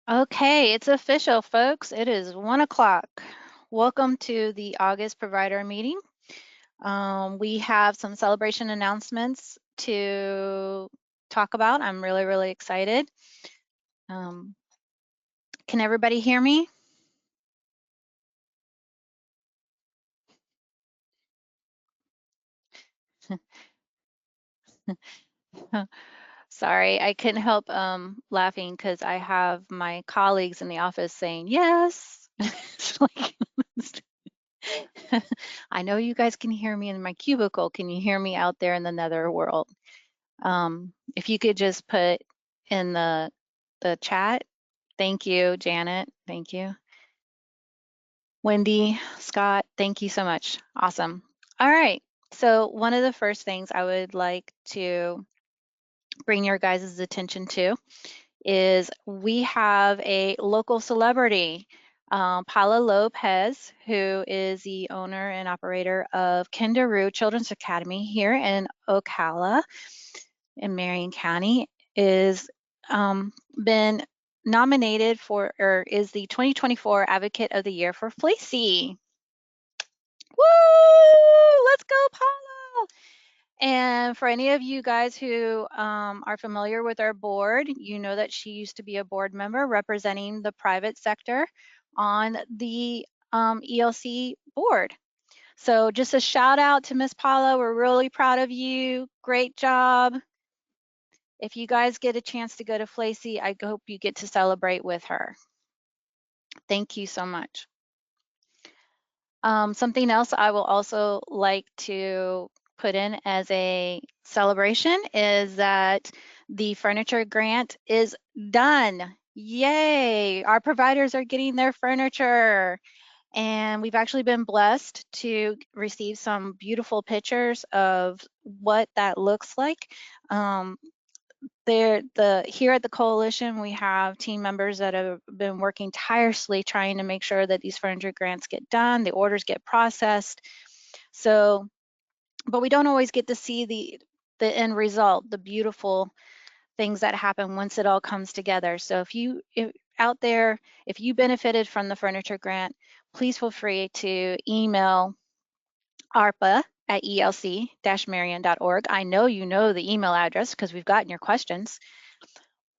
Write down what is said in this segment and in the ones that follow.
Okay, it's official, folks. It is 1 o'clock. Welcome to the August provider meeting. We have some celebration announcements to talk about. I'm really excited. Can everybody hear me? Sorry, I couldn't help laughing because I have my colleagues in the office saying yes. It's like, I know you guys can hear me in my cubicle. Can you hear me out there in the nether world? If you could just put in the chat. Thank you, Janet. Thank you. Wendy, Scott, thank you so much. Awesome. All right. So one of the first things I would like to bring your guys' attention to is we have a local celebrity, Paula Lopez, who is the owner and operator of Kindaroo Children's Academy here in Ocala in Marion County, is been nominated for, or is the 2024 Advocate of the Year for Flacy. Woo! Let's go, Paula! And for any of you guys who are familiar with our board, you know that she used to be a board member representing the private sector on the ELC board. So just a shout out to Miss Paula. We're really proud of you. Great job. If you guys get a chance to go to Flacy, I hope you get to celebrate with her. Thank you so much. Something else I will also like to put in as a celebration is that the furniture grant is done. Yay! Our providers are getting their furniture. And we've actually been blessed to receive some beautiful pictures of what that looks like. Here at the coalition, we have team members that have been working tirelessly trying to make sure that these furniture grants get done, the orders get processed. So, but we don't always get to see the end result, the beautiful things that happen once it all comes together. So if you out there, if you benefited from the furniture grant, please feel free to email arpa@elc-marion.org. I know you know the email address because we've gotten your questions,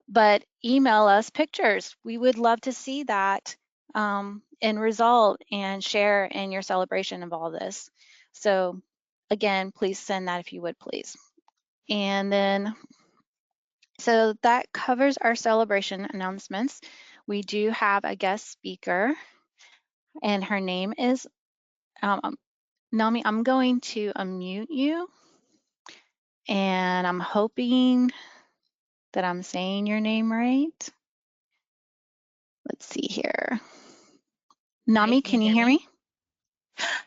but email us pictures. We would love to see that end result and share in your celebration of all this. So again, please send that if you would, please. And then, so that covers our celebration announcements. We do have a guest speaker, and her name is Nami. I'm going to unmute you, and I'm hoping that I'm saying your name right. Let's see here. Nami, can you hear me?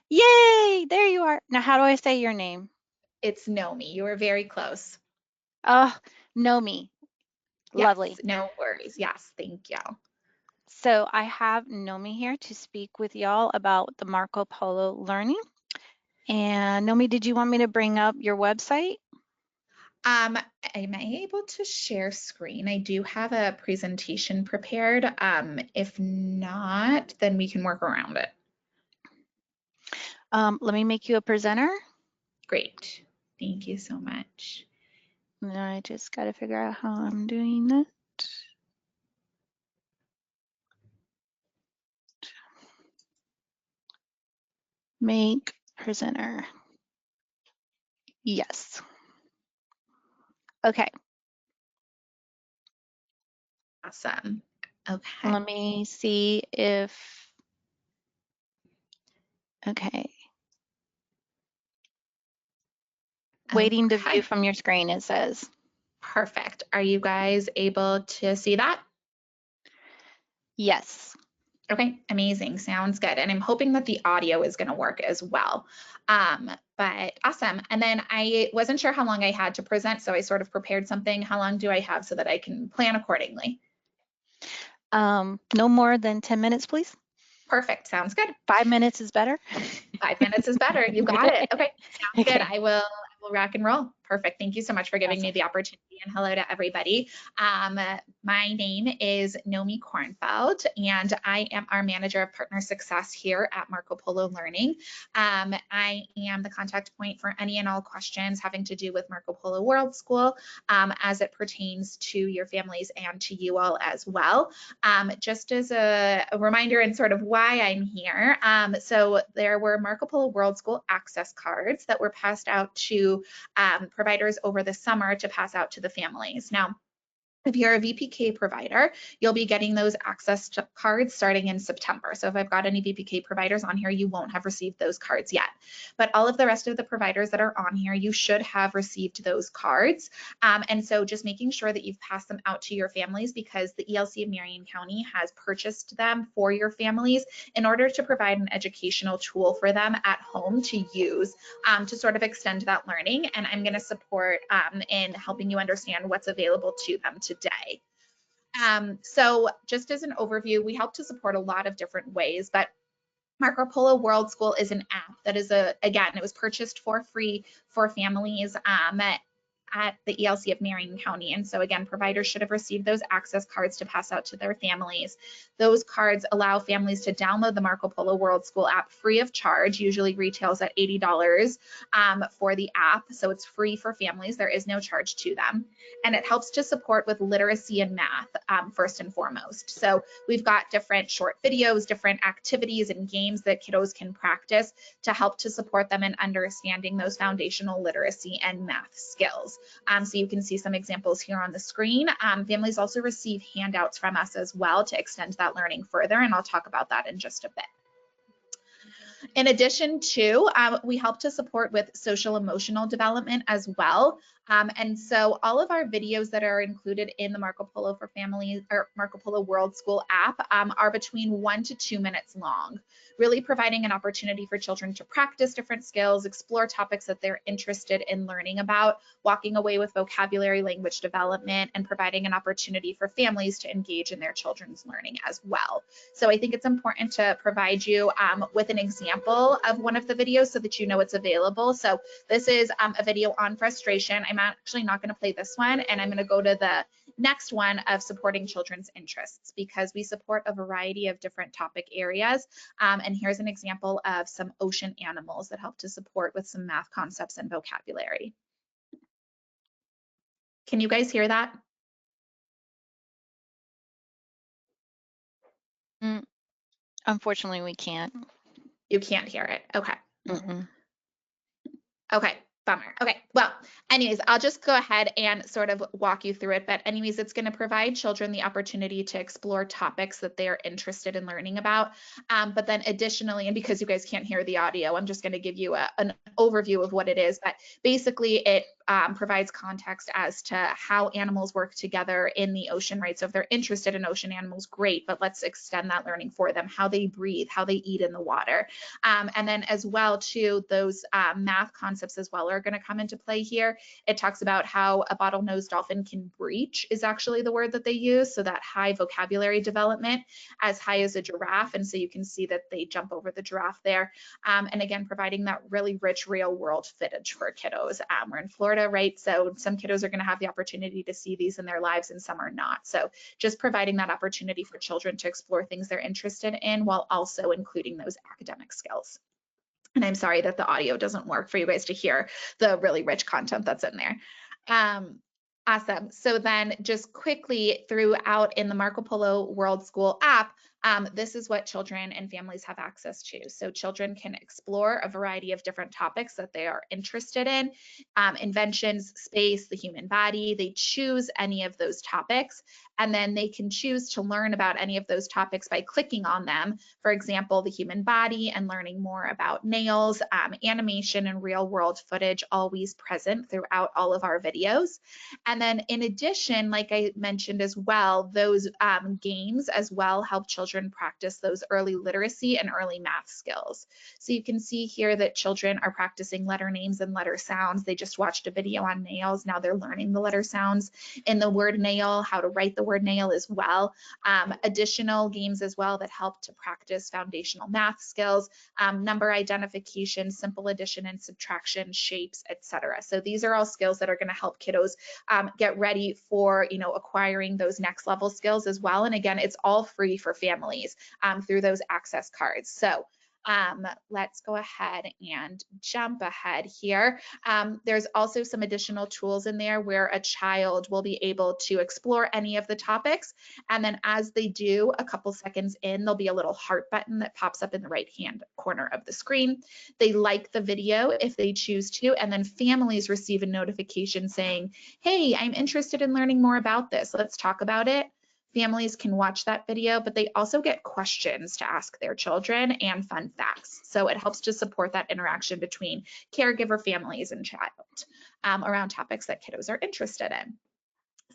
Yay, there you are. Now, how do I say your name? It's Nomi. You were very close. Oh, Nomi. Yes, Lovely. no worries. Yes, thank you. So I have Nomi here to speak with y'all about the Marco Polo learning. And Nomi, did you want me to bring up your website? Am I able to share screen? I do have a presentation prepared. If not, then we can work around it. Let me make you a presenter. Great. Thank you so much. And I just got to figure out how I'm doing that. Make presenter. Yes. Okay. Awesome. Okay. Let me see if, okay. Waiting to view from your screen, it says. Perfect. Are you guys able to see that? Yes. Okay, amazing. Sounds good. And I'm hoping that the audio is going to work as well. But awesome. And then I wasn't sure how long I had to present, so I sort of prepared something. How long do I have so that I can plan accordingly? No more than 10 minutes, please. Perfect. Sounds good. 5 minutes is better. 5 minutes is better. You got it. Okay. Sounds good. Okay. I will rock and roll. Perfect. Thank you so much for giving me the opportunity, and hello to everybody. My name is Nomi Kornfeld, and I am our Manager of Partner Success here at Marco Polo Learning. I am the contact point for any and all questions having to do with Marco Polo World School as it pertains to your families and to you all as well. Just as a reminder and sort of why I'm here, so there were Marco Polo World School access cards that were passed out to providers over the summer to pass out to the families. Now, if you're a VPK provider, you'll be getting those access cards starting in September. So if I've got any VPK providers on here, you won't have received those cards yet. But all of the rest of the providers that are on here, you should have received those cards. And so just making sure that you've passed them out to your families, because the ELC of Marion County has purchased them for your families in order to provide an educational tool for them at home to use to sort of extend that learning. And I'm going to support in helping you understand what's available to them today. So just as an overview, we help to support a lot of different ways, but Marco Polo World School is an app that is again, it was purchased for free for families at the ELC of Marion County. And so again, providers should have received those access cards to pass out to their families. Those cards allow families to download the Marco Polo World School app free of charge, usually retails at $80 for the app. So it's free for families. There is no charge to them. And it helps to support with literacy and math first and foremost. So we've got different short videos, different activities and games that kiddos can practice to help to support them in understanding those foundational literacy and math skills. So you can see some examples here on the screen. Families also receive handouts from us as well to extend that learning further, and I'll talk about that in just a bit. In addition to, we help to support with social emotional development as well. And so all of our videos that are included in the Marco Polo for Families or Marco Polo World School app are between 1 to 2 minutes long, really providing an opportunity for children to practice different skills, explore topics that they're interested in learning about, walking away with vocabulary, language development, and providing an opportunity for families to engage in their children's learning as well. So I think it's important to provide you with an example of one of the videos so that you know it's available. So this is a video on frustration. I'm actually not going to play this one, and I'm going to go to the next one of supporting children's interests, because we support a variety of different topic areas. And here's an example of some ocean animals that help to support with some math concepts and vocabulary. Can you guys hear that? Unfortunately, we can't. You can't hear it. Okay. Mm-mm. Okay. Bummer. Okay, well, anyways, I'll just go ahead and sort of walk you through it. But anyways, it's going to provide children the opportunity to explore topics that they are interested in learning about. But then additionally, and because you guys can't hear the audio, I'm just going to give you an overview of what it is. But basically, it provides context as to how animals work together in the ocean, right? So if they're interested in ocean animals, great, but let's extend that learning for them, how they breathe, how they eat in the water. And then as well, too, those math concepts as well are going to come into play here. It talks about how a bottlenose dolphin can breach is actually the word that they use. So that high vocabulary development, as high as a giraffe. And so you can see that they jump over the giraffe there. And again, providing that really rich real world footage for kiddos. We're in Florida, right? So some kiddos are going to have the opportunity to see these in their lives and some are not. So just providing that opportunity for children to explore things they're interested in while also including those academic skills. And I'm sorry that the audio doesn't work for you guys to hear the really rich content that's in there. Awesome. So then just quickly throughout in the Marco Polo World School app, this is what children and families have access to. So children can explore a variety of different topics that they are interested in, inventions, space, the human body. They choose any of those topics, and then they can choose to learn about any of those topics by clicking on them. For example, the human body and learning more about nails, animation and real world footage always present throughout all of our videos. And then in addition, like I mentioned as well, those games as well help children practice those early literacy and early math skills. So you can see here that children are practicing letter names and letter sounds. They just watched a video on nails. Now they're learning the letter sounds in the word nail, how to write the word nail as well. Additional games as well that help to practice foundational math skills, number identification, simple addition and subtraction, shapes, etc. So these are all skills that are going to help kiddos get ready for, acquiring those next level skills as well. And again, it's all free for families through those access cards. So let's go ahead and jump ahead here. There's also some additional tools in there where a child will be able to explore any of the topics. And then as they do, a couple seconds in, there'll be a little heart button that pops up in the right-hand corner of the screen. They like the video if they choose to, and then families receive a notification saying, hey, I'm interested in learning more about this. Let's talk about it. Families can watch that video, but they also get questions to ask their children and fun facts. So it helps to support that interaction between caregiver, families, and child around topics that kiddos are interested in.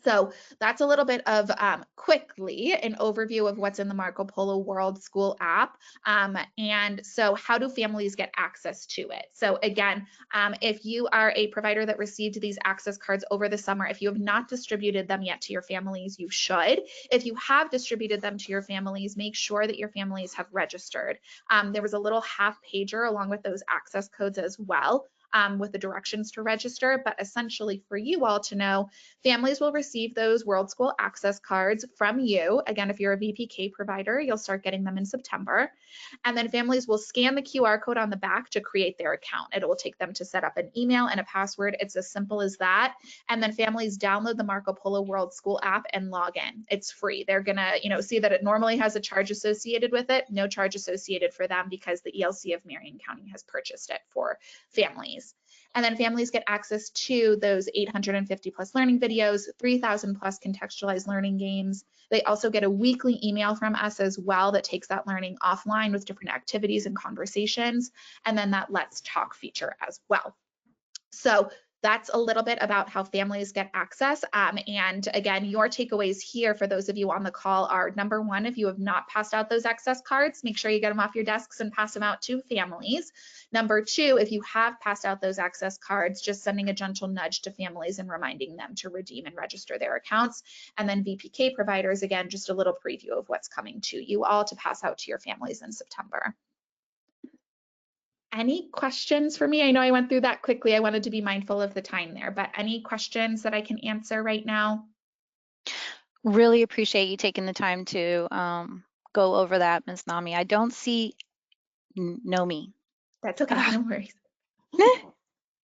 So that's a little bit of quickly an overview of what's in the Marco Polo World School app. And so how do families get access to it? So again, if you are a provider that received these access cards over the summer, if you have not distributed them yet to your families, you should. If you have distributed them to your families, make sure that your families have registered. There was a little half pager along with those access codes as well. With the directions to register, but essentially for you all to know, families will receive those World School access cards from you. Again, if you're a VPK provider, you'll start getting them in September. And then families will scan the QR code on the back to create their account. It will take them to set up an email and a password. It's as simple as that. And then families download the Marco Polo World School app and log in. It's free. They're gonna, see that it normally has a charge associated with it. No charge associated for them because the ELC of Marion County has purchased it for families. And then families get access to those 850 plus learning videos, 3,000 plus contextualized learning games. They also get a weekly email from us as well that takes that learning offline with different activities and conversations. And then that Let's Talk feature as well. So that's a little bit about how families get access. And again, your takeaways here for those of you on the call are, number one, if you have not passed out those access cards, make sure you get them off your desks and pass them out to families. Number two, if you have passed out those access cards, just sending a gentle nudge to families and reminding them to redeem and register their accounts. And then VPK providers, again, just a little preview of what's coming to you all to pass out to your families in September. Any questions for me? I know I went through that quickly. I wanted to be mindful of the time there, but any questions that I can answer right now? Really appreciate you taking the time to go over that, Ms. Nami. I don't see Nomi. That's okay, no worries.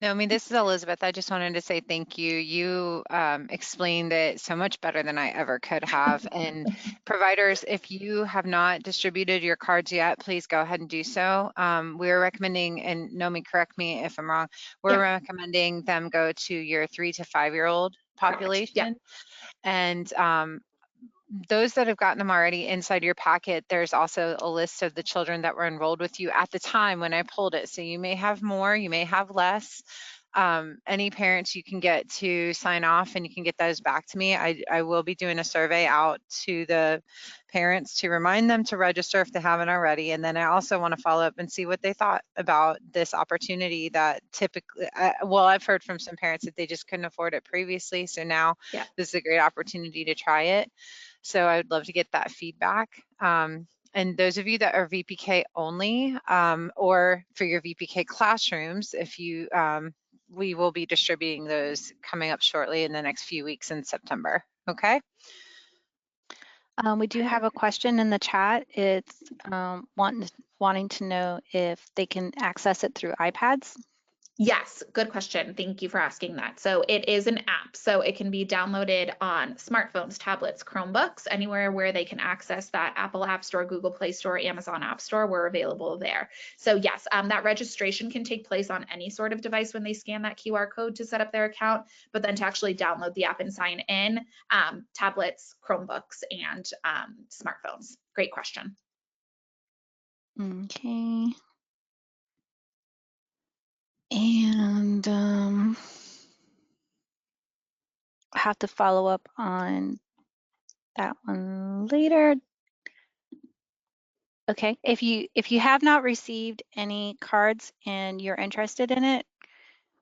Naomi, this is Elizabeth. I just wanted to say thank you. You explained it so much better than I ever could have. And providers, if you have not distributed your cards yet, please go ahead and do so. We're recommending, and Naomi, correct me if I'm wrong, we're recommending them go to your 3 to 5 year old population. And those that have gotten them already inside your packet, there's also a list of the children that were enrolled with you at the time when I pulled it. So you may have more, you may have less. Any parents you can get to sign off and you can get those back to me. I will be doing a survey out to the parents to remind them to register if they haven't already. And then I also want to follow up and see what they thought about this opportunity that typically, well, I've heard from some parents that they just couldn't afford it previously. So now this is a great opportunity to try it. So I would love to get that feedback. And those of you that are VPK only, or for your VPK classrooms, if you, we will be distributing those coming up shortly in the next few weeks in September. Okay. We do have a question in the chat. It's wanting to know if they can access it through iPads. Yes, good question. Thank you for asking that. So it is an app, so it can be downloaded on smartphones, tablets, Chromebooks, anywhere where they can access that Apple App Store, Google Play Store, Amazon App Store, we're available there. So yes, that registration can take place on any sort of device when they scan that QR code to set up their account, but then to actually download the app and sign in, tablets, Chromebooks, and smartphones. Great question. Okay. And I have to follow up on that one later. Okay, if you have not received any cards and you're interested in it,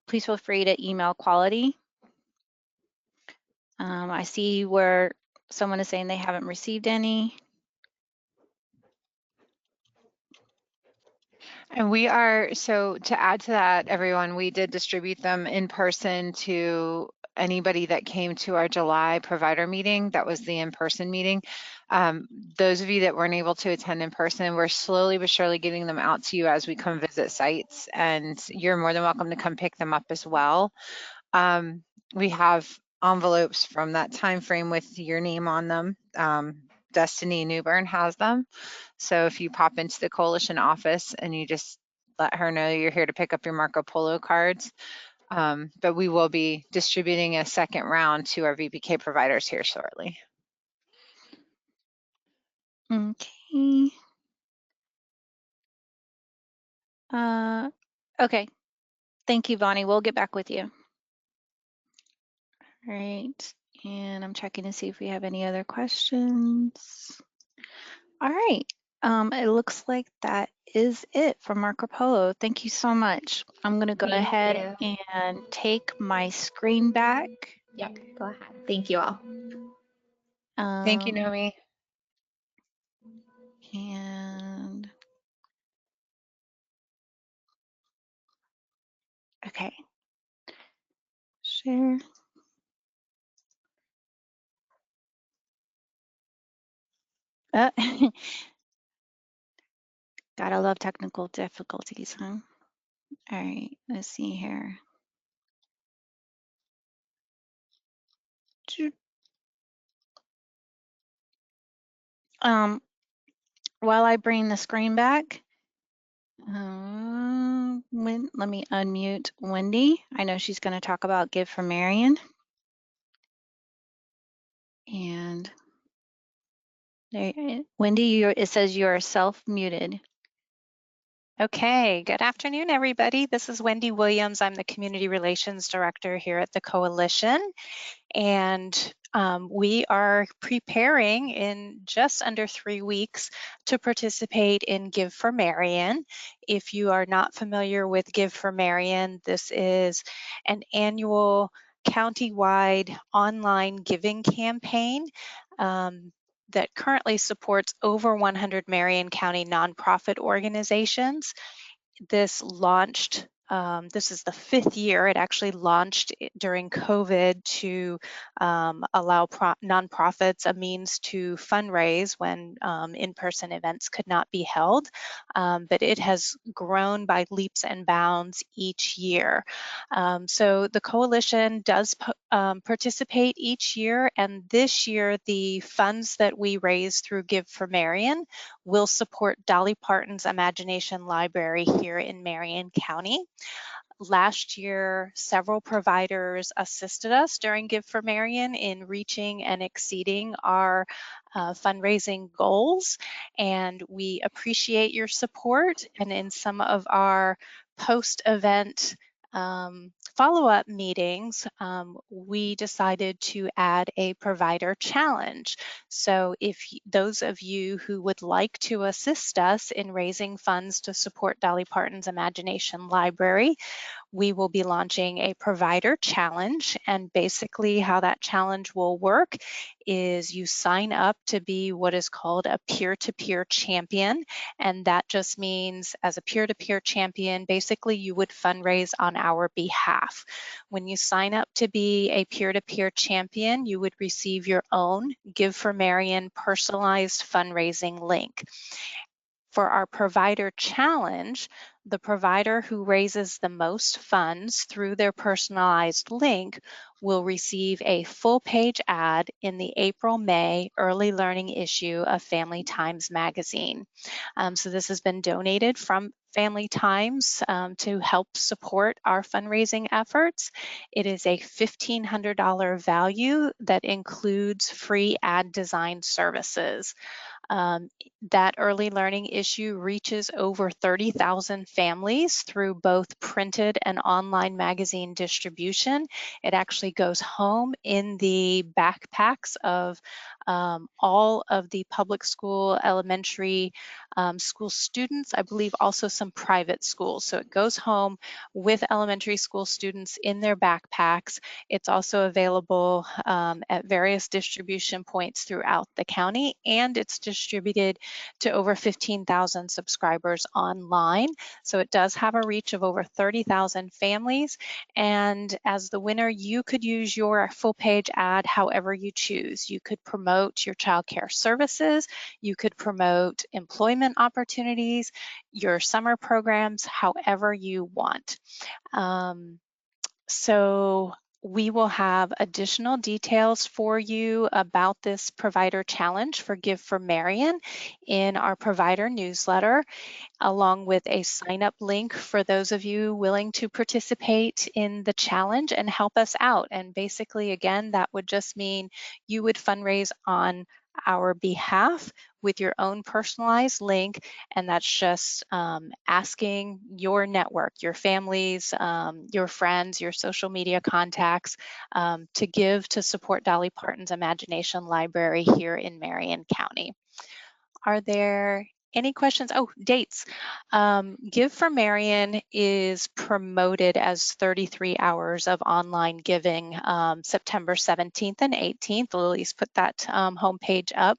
please feel free to email Quality. I see where someone is saying they haven't received any. And we are, so to add to that, everyone, we did distribute them in person to anybody that came to our July provider meeting. That was the in-person meeting. Those of you that weren't able to attend in person, we're slowly but surely getting them out to you as we come visit sites, and you're more than welcome to come pick them up as well. We have envelopes from that time frame with your name on them. Destiny Newbern has them. So if you pop into the coalition office and you just let her know you're here to pick up your Marco Polo cards. But we will be distributing a second round to our VPK providers here shortly. Okay. Okay. Thank you, Bonnie. We'll get back with you. All right. And I'm checking to see if we have any other questions. All right. It looks like that is it for Marco Polo. Thank you so much. I'm going to go Thank ahead and take my screen back. Yep, go ahead. Thank you all. Thank you, Naomi. And okay. Share. Gotta love technical difficulties, huh? All right, let's see here. While I bring the screen back, let me unmute Wendy. I know she's going to talk about Give for Marion. And there, Wendy, it says you are self-muted. Okay, good afternoon, everybody. This is Wendy Williams. I'm the Community Relations Director here at the Coalition. And we are preparing in just under 3 weeks to participate in Give for Marion. If you are not familiar with Give for Marion, this is an annual county-wide online giving campaign that currently supports over 100 Marion County nonprofit organizations. This launched, this is the 5th year. It actually launched during COVID to allow nonprofits a means to fundraise when in-person events could not be held. But it has grown by leaps and bounds each year. So the coalition does participate each year, and this year the funds that we raise through Give for Marion will support Dolly Parton's Imagination Library here in Marion County. Last year, several providers assisted us during Give for Marion in reaching and exceeding our fundraising goals, and we appreciate your support. And in some of our post-event follow-up meetings, we decided to add a provider challenge. So if those of you who would like to assist us in raising funds to support Dolly Parton's Imagination Library, we will be launching a provider challenge. And basically how that challenge will work is you sign up to be what is called a peer-to-peer champion. And that just means as a peer-to-peer champion, basically you would fundraise on our behalf. When you sign up to be a peer-to-peer champion, you would receive your own Give for Marion personalized fundraising link. For our provider challenge, the provider who raises the most funds through their personalized link will receive a full-page ad in the April-May early learning issue of Family Times magazine. So this has been donated from Family Times to help support our fundraising efforts. It is a $1,500 value that includes free ad design services. That early learning issue reaches over 30,000 families through both printed and online magazine distribution. It actually goes home in the backpacks of all of the public school, elementary school students, I believe also some private schools. So it goes home with elementary school students in their backpacks. It's also available at various distribution points throughout the county, and it's distributed to over 15,000 subscribers online. So it does have a reach of over 30,000 families. And as the winner, you could use your full page ad however you choose. You could promote your child care services, you could promote employment opportunities, your summer programs, however you want. So we will have additional details for you about this provider challenge for Give for Marion in our provider newsletter, along with a sign up link for those of you willing to participate in the challenge and help us out. And basically, again, that would just mean you would fundraise on our behalf with your own personalized link, and that's just asking your network, your families, your friends, your social media contacts to give to support Dolly Parton's Imagination Library here in Marion County. Are there any questions? Oh, dates. Give for Marion is promoted as 33 hours of online giving, September 17th and 18th. Lily's put that homepage up.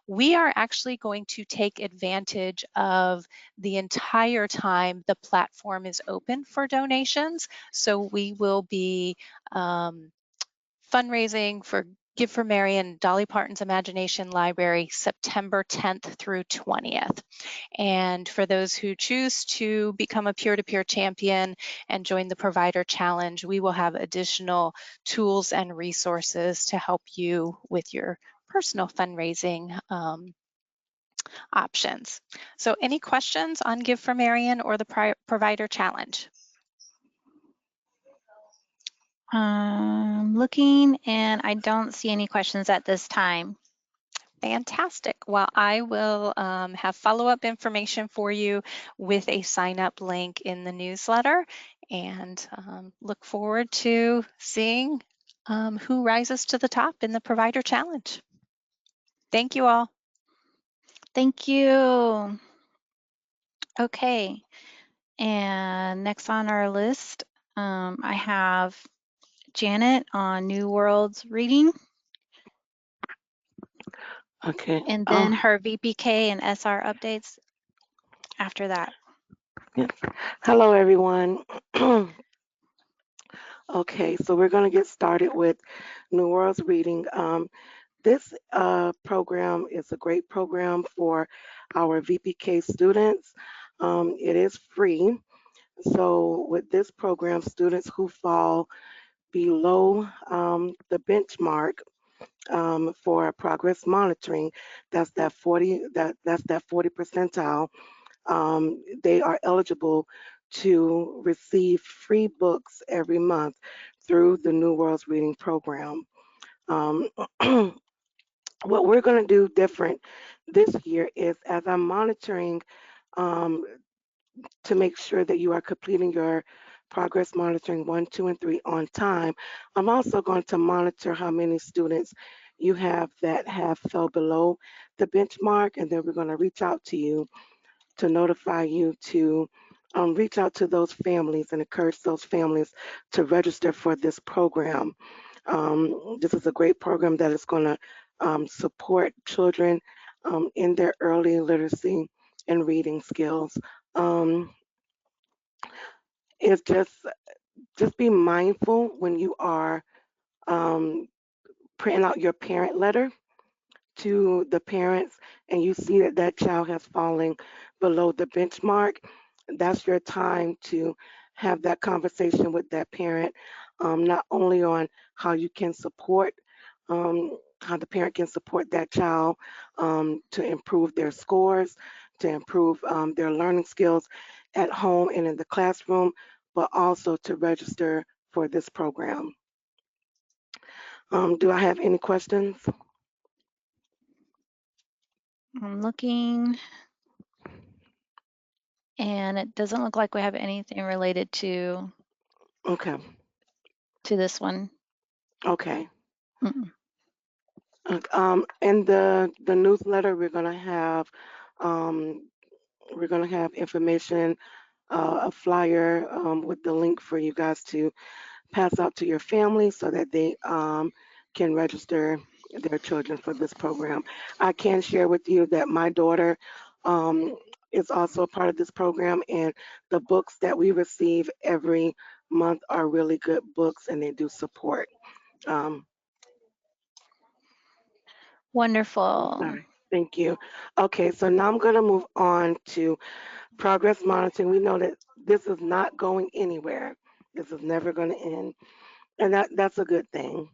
We are actually going to take advantage of the entire time the platform is open for donations. So we will be fundraising for Give for Marion, Dolly Parton's Imagination Library, September 10th through 20th. And for those who choose to become a peer-to-peer champion and join the Provider Challenge, we will have additional tools and resources to help you with your personal fundraising options. So any questions on Give for Marion or the Provider Challenge? Looking, and I don't see any questions at this time. Fantastic. Well, I will have follow-up information for you with a sign-up link in the newsletter, and look forward to seeing who rises to the top in the Provider Challenge. Thank you all. Thank you. Okay, and next on our list, I have Janet on New Worlds Reading, Okay. and then her VPK and SR updates after that. Yes. Hello, everyone. Okay, so we're going to get started with New Worlds Reading. This program is a great program for our VPK students. It is free. So with this program, students who fall below the benchmark for progress monitoring, that's that 40 percentile, they are eligible to receive free books every month through the New Worlds Reading program. What we're going to do different this year is, as I'm monitoring to make sure that you are completing your progress monitoring 1, 2, and 3 on time, I'm also going to monitor how many students you have that have fell below the benchmark, and then we're going to reach out to you to notify you to reach out to those families and encourage those families to register for this program. This is a great program that is going to support children in their early literacy and reading skills. It's just be mindful when you are printing out your parent letter to the parents and you see that that child has fallen below the benchmark. That's your time to have that conversation with that parent, not only on how you can support, how the parent can support that child to improve their scores, to improve their learning skills at home and in the classroom, but also to register for this program. Do I have any questions? I'm looking, and it doesn't look like we have anything related to Okay. this one. Okay. Mm-mm. In the newsletter, we're gonna have information, a flyer with the link for you guys to pass out to your family so that they can register their children for this program. I can share with you that my daughter um, is also a part of this program, and the books that we receive every month are really good books, and they do support. Um, Wonderful. all right, thank you. Okay, so now I'm going to move on to progress monitoring. We know that this is not going anywhere. This is never going to end, and that's a good thing.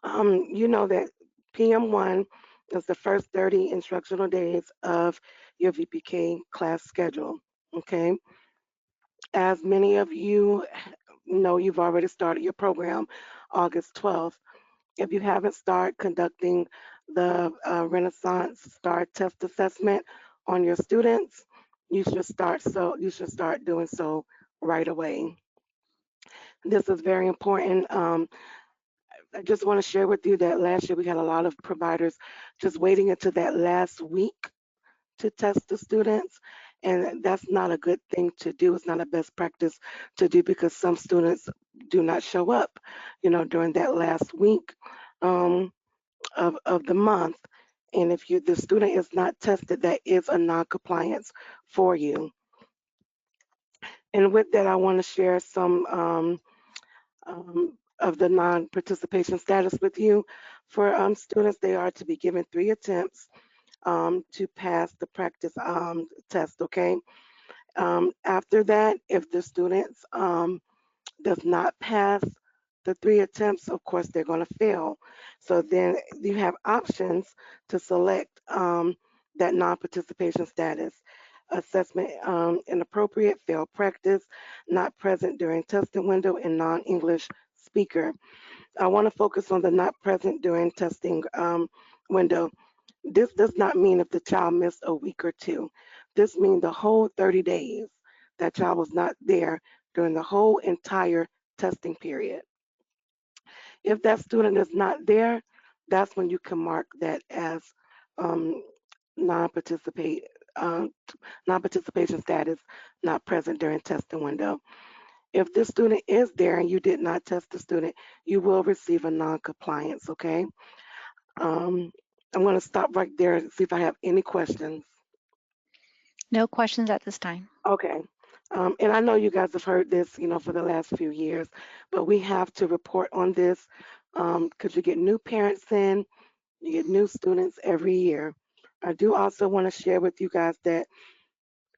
You know that PM1 is the first 30 instructional days of your VPK class schedule. Okay, as many of you know, you've already started your program August 12th. If you haven't started conducting the Renaissance STAR test assessment on your students, you should start doing so right away. This is very important. I just want to share with you that last year we had a lot of providers just waiting until that last week to test the students. And that's not a good thing to do. It's not a best practice to do because some students do not show up, during that last week of the month. And if the student is not tested, that is a non-compliance for you. And with that, I want to share some of the non-participation status with you. For students, they are to be given 3 attempts to pass the practice test, okay? After that, if the students does not pass the 3 attempts, of course, they're going to fail. So then you have options to select that non-participation status. Assessment inappropriate, failed practice, not present during testing window, and non-English speaker. I want to focus on the not present during testing window. This does not mean if the child missed a week or 2. This means the whole 30 days that child was not there during the whole entire testing period. If that student is not there, that's when you can mark that as um, non-participate, uh, non-participation status, not present during testing window. If the student is there and you did not test the student, you will receive a non-compliance, okay? Um, I'm going to stop right there and see if I have any questions. No questions at this time. Okay. And I know you guys have heard this, for the last few years, but we have to report on this because you get new parents in, you get new students every year. I do also want to share with you guys that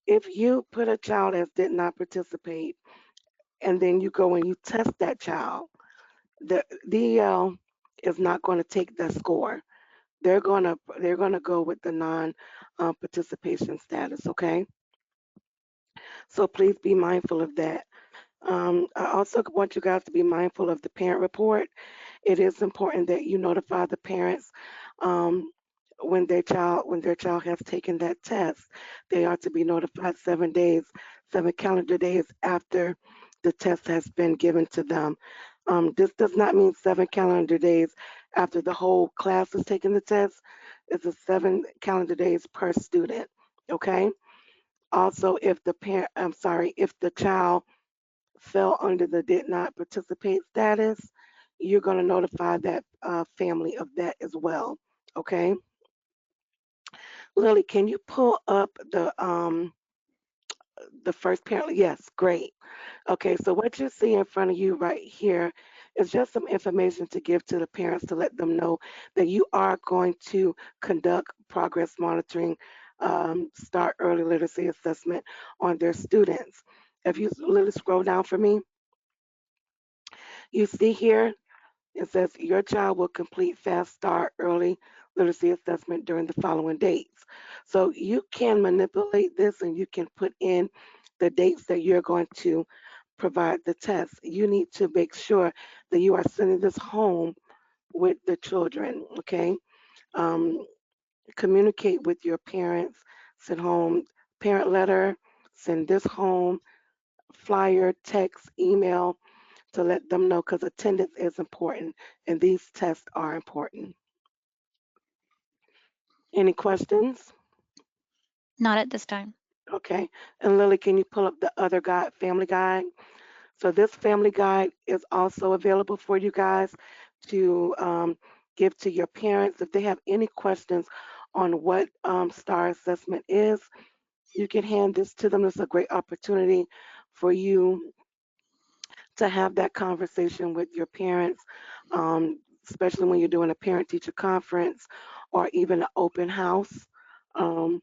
if you put a child as did not participate and then you go and you test that child, the DEL is not going to take the score. They're gonna go with the non-participation status. Okay, so please be mindful of that. I also want you guys to be mindful of the parent report. It is important that you notify the parents um, when their child has taken that test. They are to be notified 7 days, 7 calendar days after the test has been given to them. This does not mean 7 calendar days after the whole class has taken the test. It's a 7 calendar days per student. Okay. Also, if the child fell under the did not participate status, you're going to notify that family of that as well. Okay. Lily, can you pull up the first parent? Yes, great. Okay, so what you see in front of you right here is just some information to give to the parents to let them know that you are going to conduct progress monitoring, start early literacy assessment on their students. If you Lily scroll down for me, you see here it says your child will complete Fast Start early literacy assessment during the following dates. So you can manipulate this and you can put in the dates that you're going to provide the test. You need to make sure that you are sending this home with the children, okay? Um, Communicate with your parents, send home parent letter, send this home, flyer, text, email to let them know, because attendance is important and these tests are important. Any questions? Not at this time. Okay. And Lily, can you pull up the other guide, family guide? So this family guide is also available for you guys to give to your parents. If they have any questions on what STAR assessment is, you can hand this to them. It's a great opportunity for you to have that conversation with your parents, especially when you're doing a parent-teacher conference or even an open house um,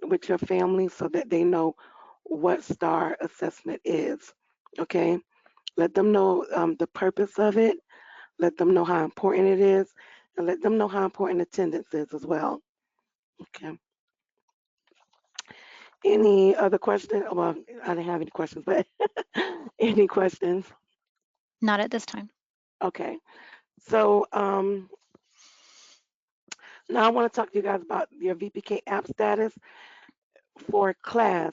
with your family, so that they know what STAR assessment is. Okay, let them know the purpose of it, let them know how important it is, and let them know how important attendance is as well. Okay. Any other questions? Well, I didn't have any questions, but any questions? Not at this time. Okay. So now I want to talk to you guys about your VPK app status for class.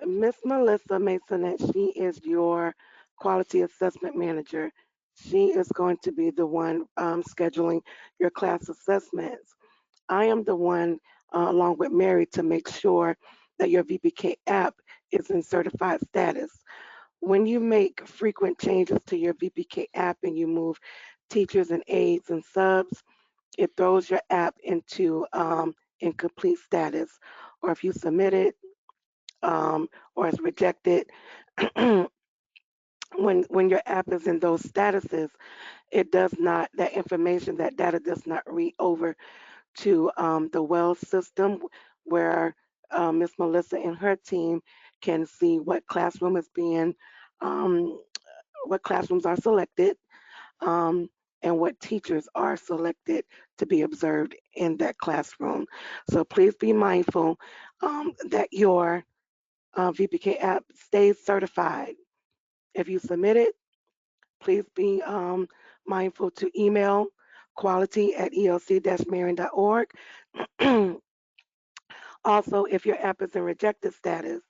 Miss Melissa Masonette, she is your quality assessment manager. She is going to be the one scheduling your class assessments. I am the one, along with Mary, to make sure that your VPK app is in certified status. When you make frequent changes to your VPK app and you move teachers and aides and subs, it throws your app into incomplete status. Or if you submit it or it's rejected, when your app is in those statuses, it does not, that information, that data does not read over to the Wells system, where Miss Melissa and her team can see what classroom is being, what classrooms are selected, um, and what teachers are selected to be observed in that classroom. So please be mindful that your VPK app stays certified. If you submit it, please be mindful to email quality@elc-marion.org. Also, if your app is in rejected status,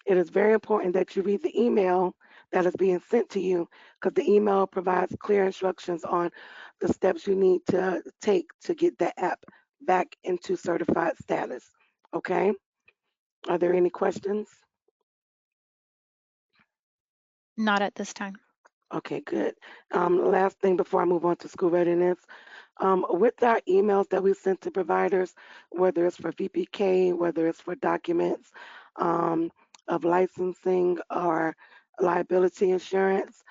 it is very important that you read the email that is being sent to you, because the email provides clear instructions on the steps you need to take to get that app back into certified status. Okay? Are there any questions? Not at this time. Okay, good. Last thing before I move on to school readiness. With our emails that we send to providers, whether it's for VPK, whether it's for documents of licensing or liability insurance,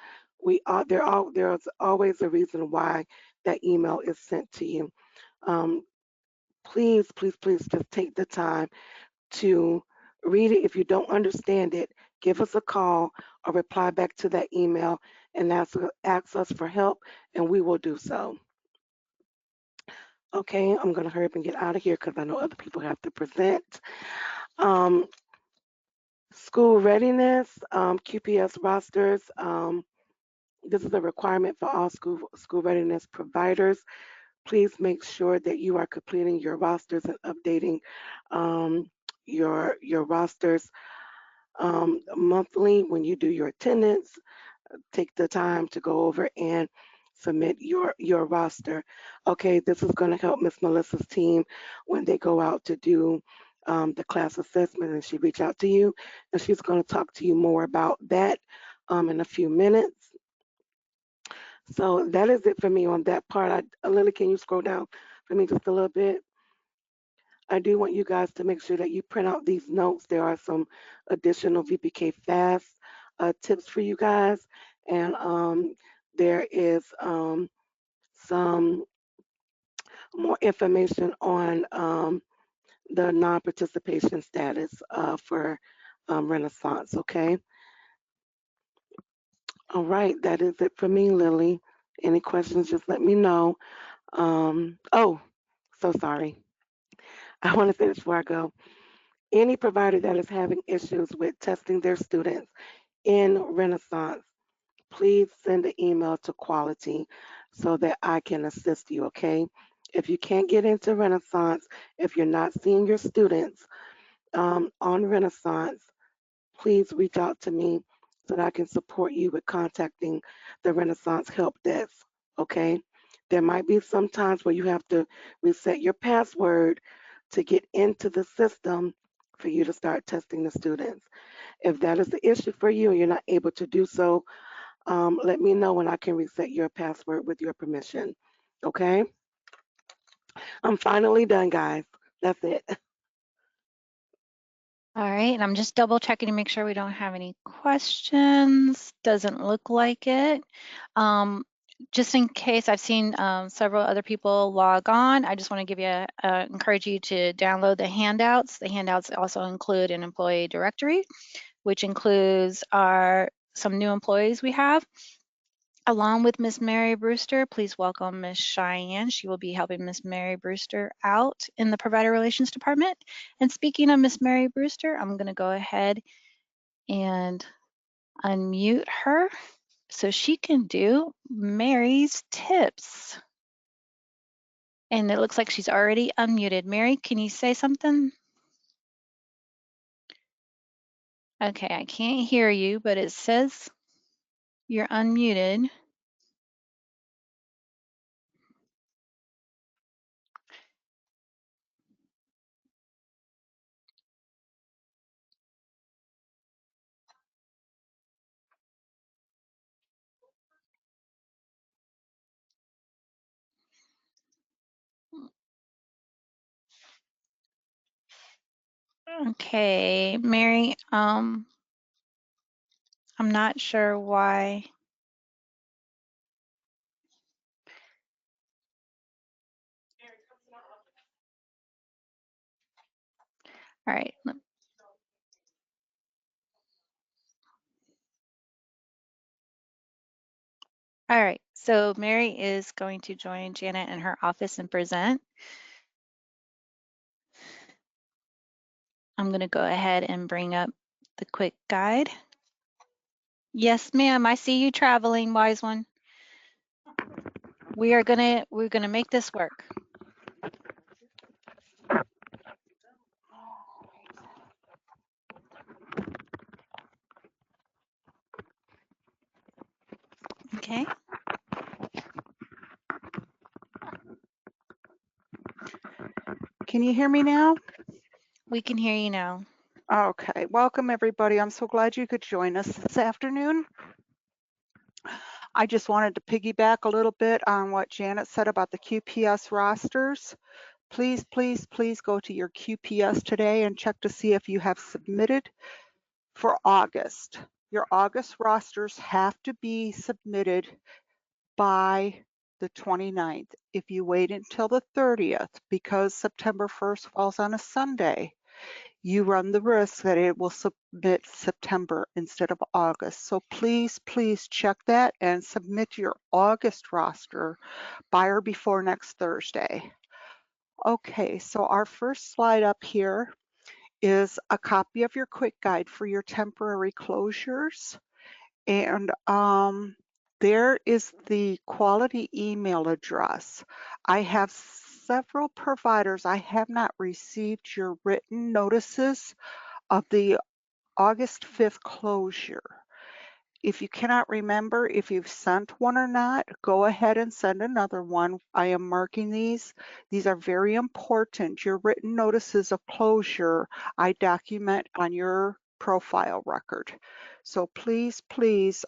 there's always a reason why that email is sent to you. Please, please, please just take the time to read it. If you don't understand it, give us a call or reply back to that email and ask us for help, and we will do so. Okay, I'm going to hurry up and get out of here because I know other people have to present. School readiness, QPS rosters. This is a requirement for all school readiness providers. Please make sure that you are completing your rosters and updating your rosters monthly. When you do your attendance, take the time to go over and submit your roster. Okay, this is going to help Miss Melissa's team when they go out to do the class assessment, and she reach out to you, and she's going to talk to you more about that in a few minutes. So that is it for me on that part. Lily, can you scroll down for me just a little bit? I do want you guys to make sure that you print out these notes. There are some additional VPK FAST tips for you guys. And there is some more information on the non-participation status for Renaissance, okay? All right, that is it for me, Lily. Any questions, just let me know. Oh, so sorry. I want to say this before I go. Any provider that is having issues with testing their students in Renaissance, please send an email to quality so that I can assist you, okay? If you can't get into Renaissance, if you're not seeing your students on Renaissance, please reach out to me so that I can support you with contacting the Renaissance Help Desk, okay? There might be some times where you have to reset your password to get into the system for you to start testing the students. If that is the issue for you and you're not able to do so, let me know and I can reset your password with your permission, okay? I'm finally done, guys. That's it. All right, and I'm just double checking to make sure we don't have any questions. Doesn't look like it. Just in case, I've seen several other people log on. I just want to give you, encourage you to download the handouts. The handouts also include an employee directory, which includes some new employees we have. Along with Miss Mary Brewster, please welcome Miss Cheyenne. She will be helping Miss Mary Brewster out in the Provider Relations Department. And speaking of Miss Mary Brewster, I'm going to go ahead and unmute her so she can do Mary's tips. And it looks like she's already unmuted. Mary, can you say something? Okay, I can't hear you, but it says you're unmuted. Okay, Mary, I'm not sure why. All right. All right, so Mary is going to join Janet in her office and present. I'm going to go ahead and bring up the quick guide. Yes, ma'am, I see you traveling, wise one. We're gonna make this work. Okay. Can you hear me now? We can hear you now. Okay, welcome everybody. I'm so glad you could join us this afternoon. I just wanted to piggyback a little bit on what Janet said about the QPS rosters. Please, please, please go to your QPS today and check to see if you have submitted for August. Your August rosters have to be submitted by the 29th. If you wait until the 30th, because September 1st falls on a Sunday, you run the risk that it will submit September instead of August. So please, please check that and submit your August roster by or before next Thursday. Okay, so our first slide up here is a copy of your quick guide for your temporary closures. And there is the quality email address. I have several providers. I have not received your written notices of the August 5th closure. If you cannot remember if you've sent one or not, go ahead and send another one. I am marking these. These are very important. Your written notices of closure, I document on your profile record. So please, please,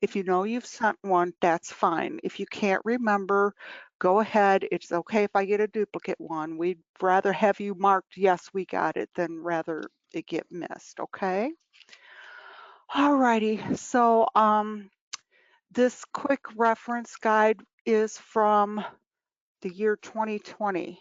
if you know you've sent one, that's fine. If you can't remember, go ahead. It's okay if I get a duplicate one. We'd rather have you marked, yes, we got it, than rather it get missed, okay? Alrighty, so this quick reference guide is from the year 2020.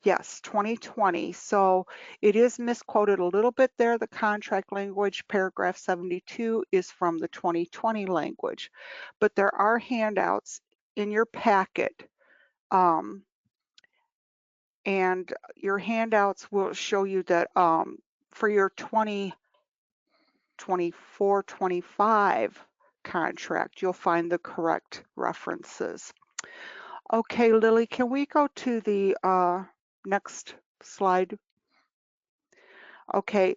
Yes, 2020. So it is misquoted a little bit there. The contract language, paragraph 72, is from the 2020 language. But there are handouts in your packet. And your handouts will show you that for your 2024-25 contract, you'll find the correct references. Okay, Lily, can we go to the next slide? Okay,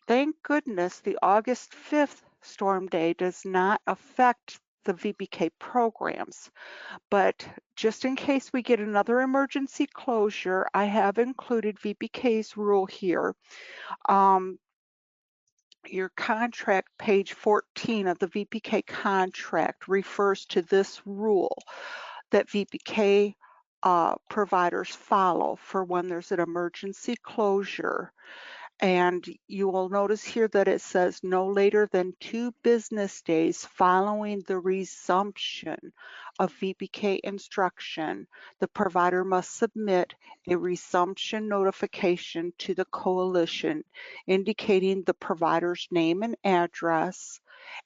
thank goodness the August 5th storm day does not affect the VPK programs. But just in case we get another emergency closure, I have included VPK's rule here. Your contract, page 14 of the VPK contract, refers to this rule that VPK providers follow for when there's an emergency closure. And you will notice here that it says no later than 2 business days following the resumption of VPK instruction, the provider must submit a resumption notification to the coalition indicating the provider's name and address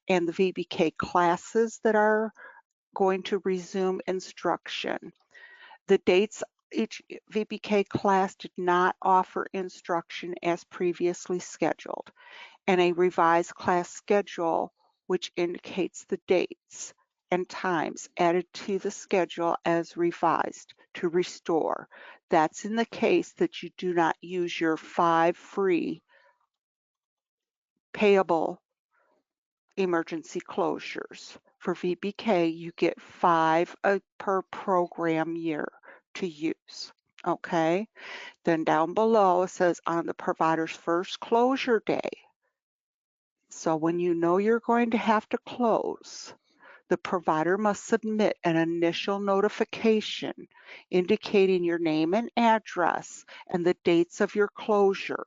and the VPK classes that are going to resume instruction. The dates each VPK class did not offer instruction as previously scheduled, and a revised class schedule which indicates the dates and times added to the schedule as revised to restore. That's in the case that you do not use your 5 free payable emergency closures. For VPK, you get 5 per program year to use. Okay, then down below it says on the provider's first closure day. So when you know you're going to have to close, the provider must submit an initial notification indicating your name and address and the dates of your closure.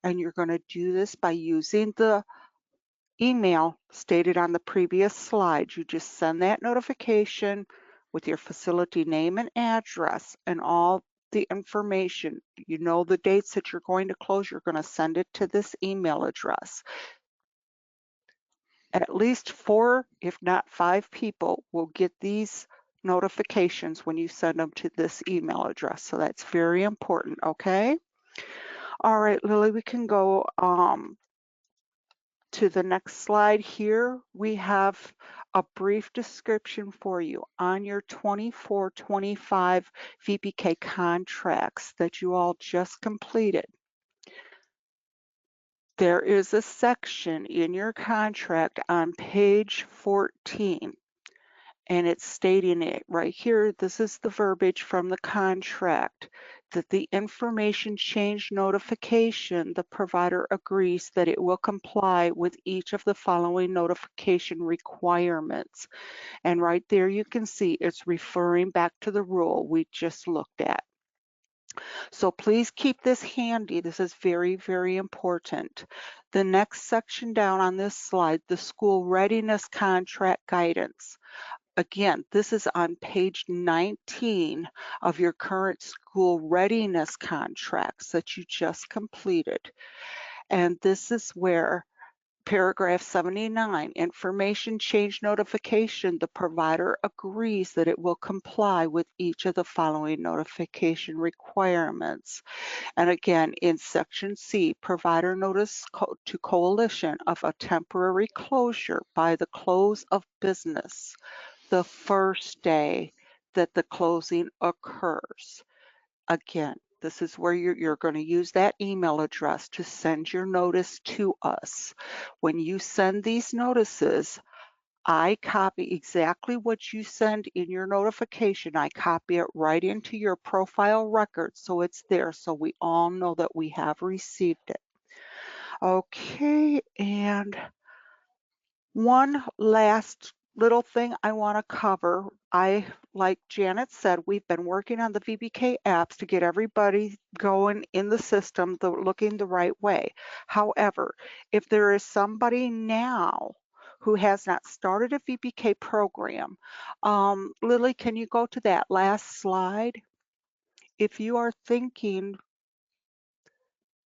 And you're going to do this by using the email stated on the previous slide. You just send that notification with your facility name and address and all the information. You know the dates that you're going to close, you're going to send it to this email address. At least 4, if not 5 people will get these notifications when you send them to this email address. So that's very important, okay? All right, Lily, we can go to the next slide here. We have a brief description for you on your 24-25 VPK contracts that you all just completed. There is a section in your contract on page 14, and it's stating it right here. This is the verbiage from the contract, that the information change notification, the provider agrees that it will comply with each of the following notification requirements. And right there you can see it's referring back to the rule we just looked at. So please keep this handy. This is very, very important. The next section down on this slide, the school readiness contract guidance. Again, this is on page 19 of your current school readiness contracts that you just completed. And this is where paragraph 79, information change notification, the provider agrees that it will comply with each of the following notification requirements. And again, in section C, provider notice to coalition of a temporary closure by the close of business the first day that the closing occurs. Again, this is where you're going to use that email address to send your notice to us. When you send these notices, I copy exactly what you send in your notification. I copy it right into your profile record so it's there so we all know that we have received it. Okay, and one last little thing I want to cover. Like Janet said, we've been working on the VPK apps to get everybody going in the system, looking the right way. However, if there is somebody now who has not started a VPK program, Lily, can you go to that last slide? If you are thinking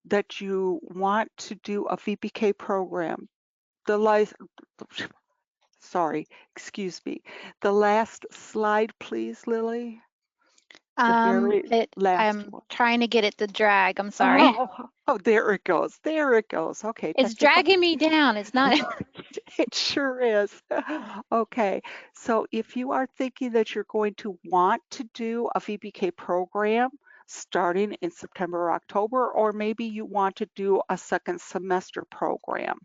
that you want to do a VPK program, excuse me. The last slide, please, Lily. The very last I'm one. trying to get it to drag. I'm sorry. Oh, there it goes. There it goes. Okay. It's dragging me down. It's not. It sure is. Okay. So if you are thinking that you're going to want to do a VPK program starting in September or October, or maybe you want to do a second semester program,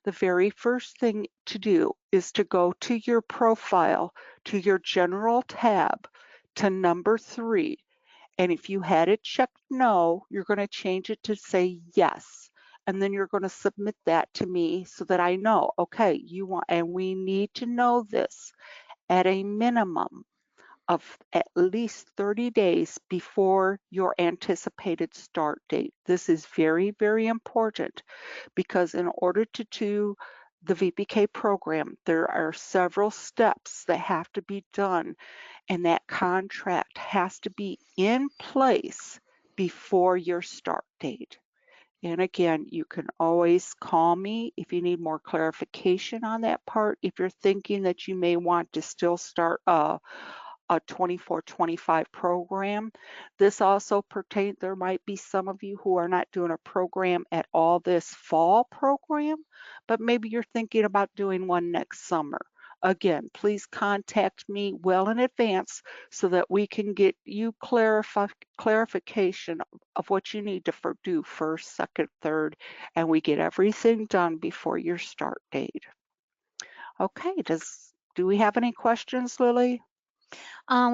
The very first thing to do is to go to your profile, to your general tab, to number 3. And if you had it checked no, you're going to change it to say yes. And then you're going to submit that to me so that I know, okay, you want, and we need to know this at a minimum of at least 30 days before your anticipated start date. This is very, very important because in order to do the VPK program, there are several steps that have to be done, and that contract has to be in place before your start date. And again, you can always call me if you need more clarification on that part. If you're thinking that you may want to still start a 24-25 program. This also pertains, there might be some of you who are not doing a program at all this fall program, but maybe you're thinking about doing one next summer. Again, please contact me well in advance so that we can get you clarification of what you need to do first, second, third, and we get everything done before your start date. Okay, do we have any questions, Lily?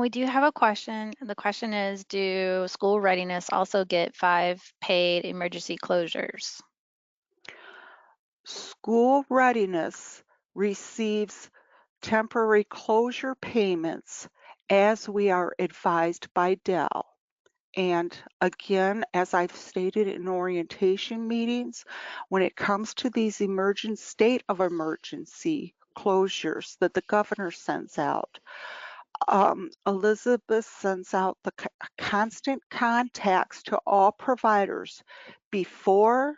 We do have a question. The question is, do school readiness also get 5 paid emergency closures? School readiness receives temporary closure payments as we are advised by Dell. And again, as I've stated in orientation meetings, when it comes to these state of emergency closures that the governor sends out, Elizabeth sends out the constant contacts to all providers before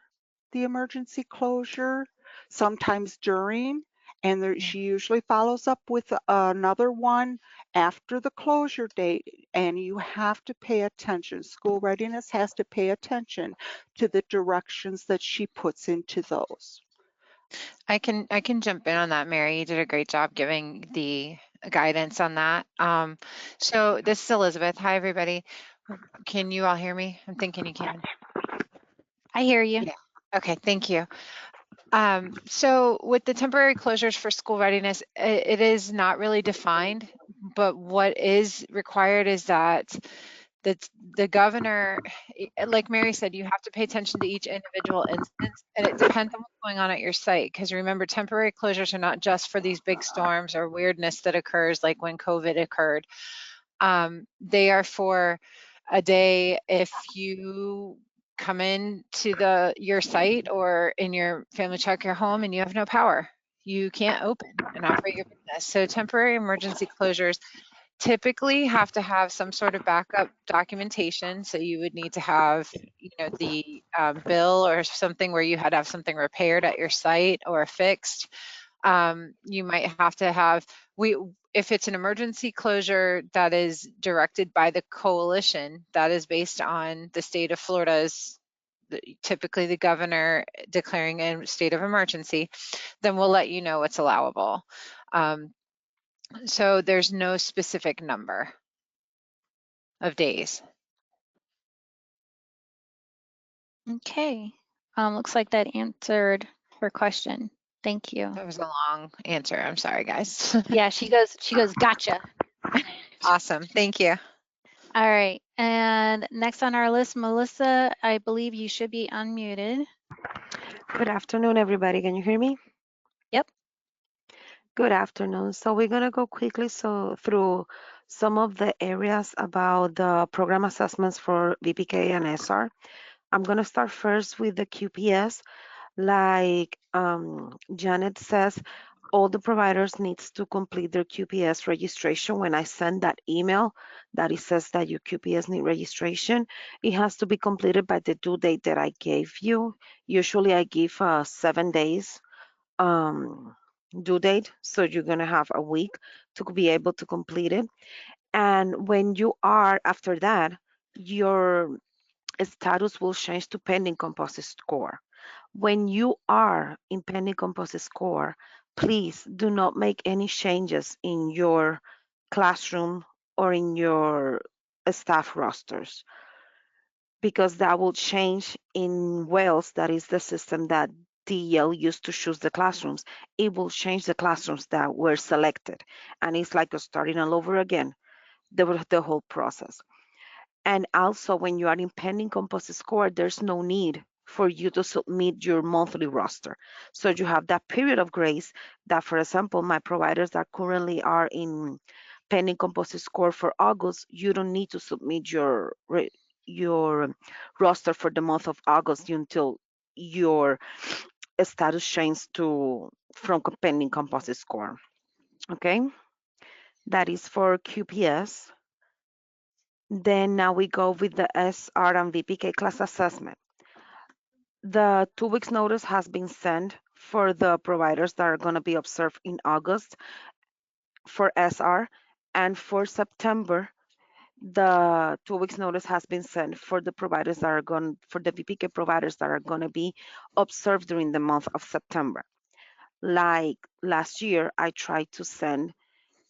the emergency closure, sometimes during, and she usually follows up with another one after the closure date, and you have to pay attention. School readiness has to pay attention to the directions that she puts into those. I can jump in on that, Mary. You did a great job giving the guidance on that. So this is Elizabeth. Hi, everybody. Can you all hear me? I'm thinking you can. I hear you. Yeah. Okay, thank you. So with the temporary closures for school readiness, it is not really defined, but what is required is that the governor, like Mary said, you have to pay attention to each individual instance, and it depends on what's going on at your site. Because remember, temporary closures are not just for these big storms or weirdness that occurs, like when COVID occurred. They are for a day if you come in to your site or in your family childcare home and you have no power. You can't open and operate your business. So temporary emergency closures typically have to have some sort of backup documentation. So you would need to have, the bill or something where you had to have something repaired at your site or fixed. You might have to have, if it's an emergency closure that is directed by the coalition, that is based on the state of Florida's, typically the governor declaring a state of emergency, then we'll let you know what's allowable. So there's no specific number of days. Okay. Looks like that answered her question. Thank you. That was a long answer. I'm sorry, guys. Yeah, she goes, gotcha. Awesome. Thank you. All right. And next on our list, Melissa, I believe you should be unmuted. Good afternoon, everybody. Can you hear me? Yep. Good afternoon. So we're going to go quickly through some of the areas about the program assessments for VPK and SR. I'm going to start first with the QPS. Like Janet says, all the providers needs to complete their QPS registration. When I send that email that it says that your QPS need registration, it has to be completed by the due date that I gave you. Usually I give 7 days due date, so you're gonna have a week to be able to complete it. And when you are after that, your status will change to pending composite score. When you are in pending composite score, please do not make any changes in your classroom or in your staff rosters, because that will change in Wales. That is the system that DEL used to choose the classrooms. It will change the classrooms that were selected. And it's like starting all over again, the whole process. And also when you are in pending composite score, there's no need for you to submit your monthly roster. So you have that period of grace that, for example, my providers that currently are in pending composite score for August, you don't need to submit your roster for the month of August until your status changes to from pending composite score. Okay, that is for QPS. Then now we go with the SR and VPK class assessment. The 2 weeks notice has been sent for the providers that are going to be observed in August for SR, and for September, the 2 weeks notice has been sent for the providers that are going, for the VPK providers that are going to be observed during the month of September. Like last year, I tried to send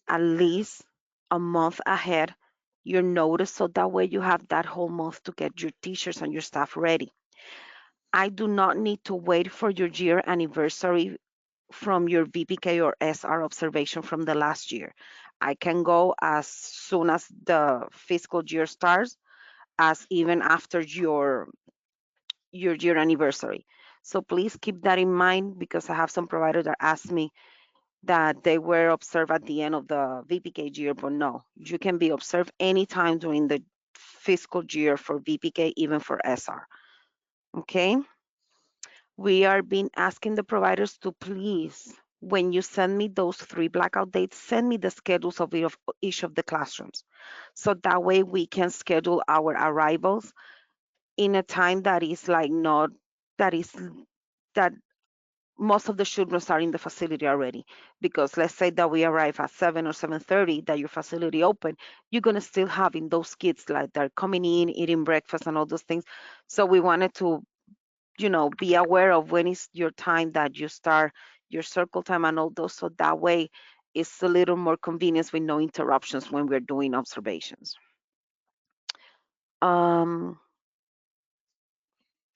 at least a month ahead your notice, so that way you have that whole month to get your teachers and your staff ready. I do not need to wait for your year anniversary from your VPK or SR observation from the last year. I can go as soon as the fiscal year starts, as even after your year anniversary. So please keep that in mind, because I have some providers that ask me that they were observed at the end of the VPK year, but no, you can be observed anytime during the fiscal year for VPK, even for SR. Okay. We are being asking the providers to please, when you send me those 3 blackout dates, send me the schedules of each of the classrooms. So that way we can schedule our arrivals in a time that is like not, that most of the children are in the facility already. Because let's say that we arrive at 7 or 7:30, that your facility open, you're gonna still having those kids like they're coming in, eating breakfast and all those things. So we wanted to, be aware of when is your time that you start your circle time and all those. So that way it's a little more convenience with no interruptions when we're doing observations. And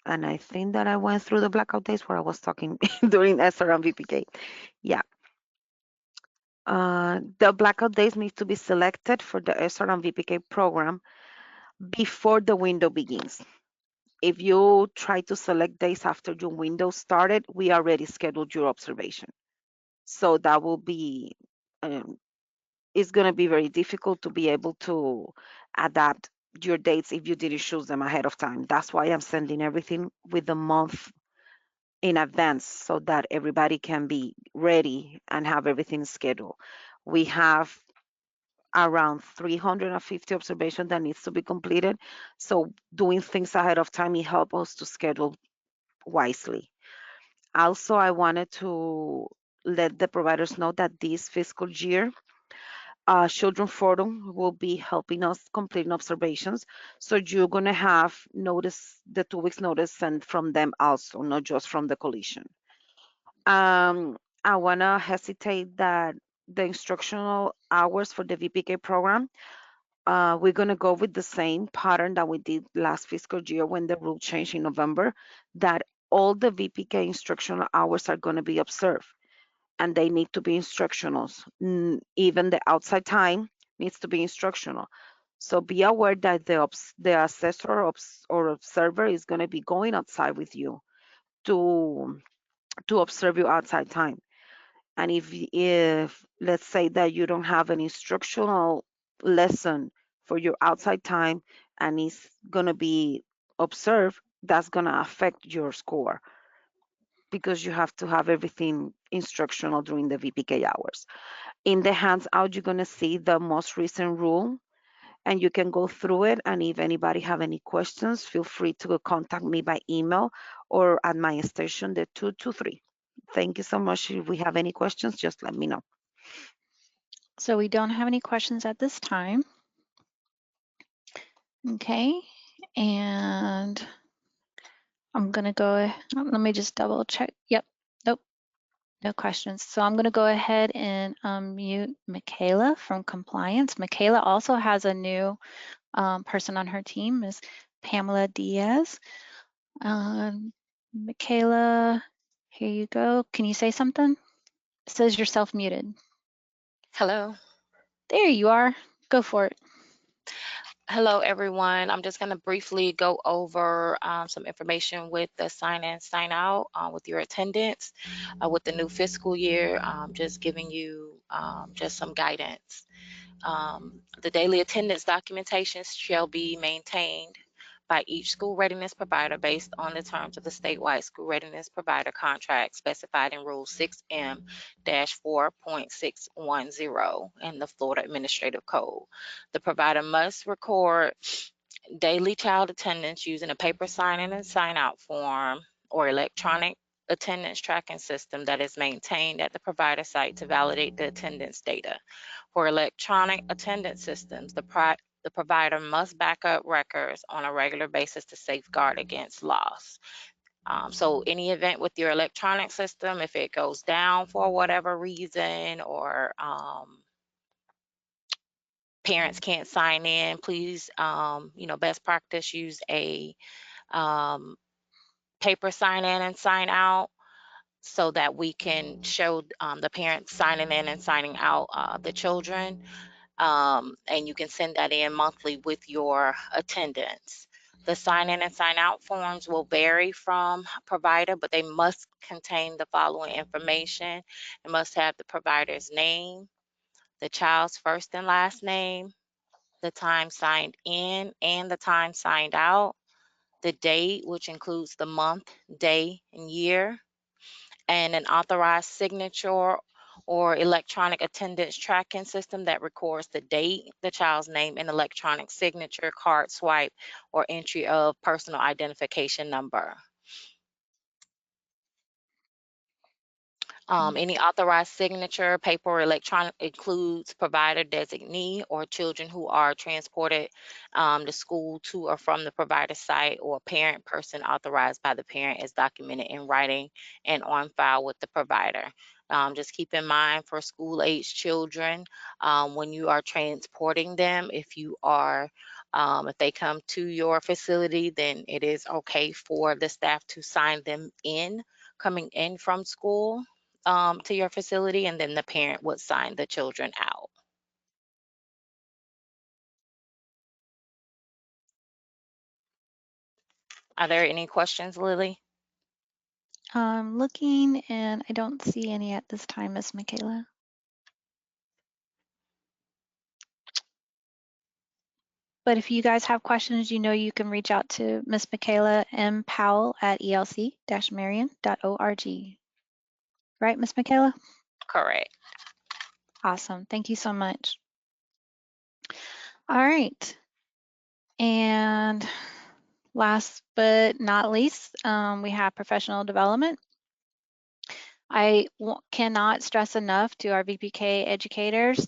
I think that I went through the blackout days where I was talking during SR and VPK. Yeah. The blackout days need to be selected for the SR and VPK program before the window begins. If you try to select days after your window started, we already scheduled your observation. So that will be, it's going to be very difficult to be able to adapt your dates if you didn't choose them ahead of time. That's why I'm sending everything with a month in advance, so that everybody can be ready and have everything scheduled. We have around 350 observations that needs to be completed. So doing things ahead of time, it helps us to schedule wisely. Also, I wanted to let the providers know that this fiscal year, Children Forum will be helping us completing observations. So you're going to have the 2 weeks notice sent from them also, not just from the coalition. I want to hesitate that the instructional hours for the VPK program, we're going to go with the same pattern that we did last fiscal year when the rule changed in November, that all the VPK instructional hours are going to be observed, and they need to be instructionals. Even the outside time needs to be instructional. So be aware that the assessor or observer is going to be going outside with you to observe your outside time. And if let's say that you don't have an instructional lesson for your outside time and it's going to be observed, that's going to affect your score, because you have to have everything instructional during the VPK hours. In the handout, you're going to see the most recent rule, and you can go through it. And if anybody have any questions, feel free to contact me by email or at my extension, the 223. Thank you so much. If we have any questions, just let me know. So we don't have any questions at this time. Okay, and I'm gonna go, let me just double check. Yep, nope, no questions. So I'm gonna go ahead and mute Michaela from compliance. Michaela also has a new person on her team, is Pamela Diaz. Michaela, Here you go. Can you say something? It says you're self-muted. Hello. There you are. Go for it. Hello, everyone. I'm just going to briefly go over some information with the sign in, sign out with your attendance with the new fiscal year, just giving you just some guidance. The daily attendance documentation shall be maintained by each school readiness provider based on the terms of the statewide school readiness provider contract specified in Rule 6M-4.610 in the Florida Administrative Code. The provider must record daily child attendance using a paper sign-in and sign-out form or electronic attendance tracking system that is maintained at the provider site to validate the attendance data. For electronic attendance systems, the provider must back up records on a regular basis to safeguard against loss. So any event with your electronic system, if it goes down for whatever reason or parents can't sign in, please, best practice, use a paper sign in and sign out so that we can show the parents signing in and signing out the children. And you can send that in monthly with your attendance. The sign in and sign out forms will vary from provider, but they must contain the following information. It must have the provider's name, the child's first and last name, the time signed in and the time signed out, the date, which includes the month, day, and year, and an authorized signature or electronic attendance tracking system that records the date, the child's name, and electronic signature, card swipe, or entry of personal identification number. Any authorized signature, paper or electronic, includes provider designee or children who are transported to school to or from the provider site, or parent person authorized by the parent is documented in writing and on file with the provider. Just keep in mind for school-age children, when you are transporting them, if they come to your facility, then it is okay for the staff to sign them in coming in from school to your facility, and then the parent would sign the children out. Are there any questions, Lily? I'm looking and I don't see any at this time, Miss Michaela. But if you guys have questions, you can reach out to Miss Michaela M. Powell at elc-marion.org. Right, Miss Michaela? Correct. Awesome. Thank you so much. All right. And last but not least, we have professional development. I cannot stress enough to our VPK educators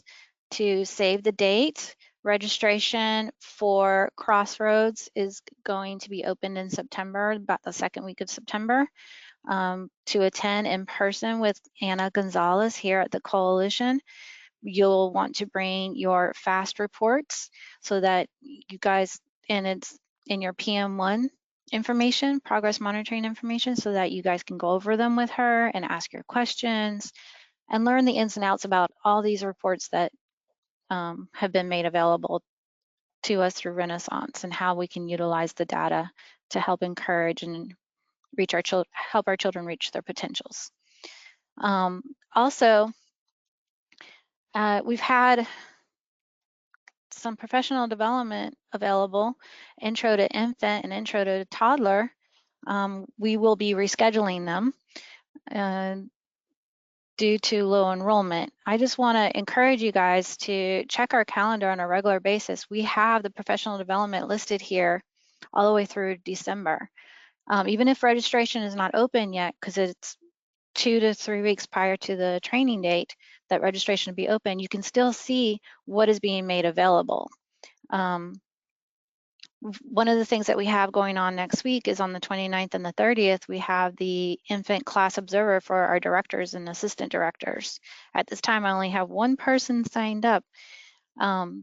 to save the date. Registration for Crossroads is going to be opened in September, about the second week of September, to attend in person with Anna Gonzalez here at the Coalition. You'll want to bring your FAST reports so that you guys, and it's in your PM1 information, progress monitoring information, so that you guys can go over them with her and ask your questions and learn the ins and outs about all these reports that have been made available to us through Renaissance and how we can utilize the data to help encourage and reach our help our children reach their potentials. Also, we've had some professional development available, intro to infant and intro to toddler. We will be rescheduling them due to low enrollment. I just want to encourage you guys to check our calendar on a regular basis. We have the professional development listed here all the way through December. Even if registration is not open yet, because it's 2 to 3 weeks prior to the training date that registration will be open, you can still see what is being made available. One of the things that we have going on next week is on the 29th and the 30th, we have the infant class observer for our directors and assistant directors. At this time, I only have one person signed up.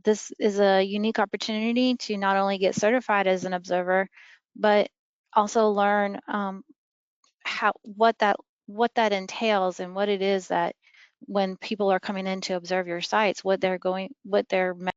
This is a unique opportunity to not only get certified as an observer, but also learn what that what that entails and what it is that when people are coming in to observe your sites, what they're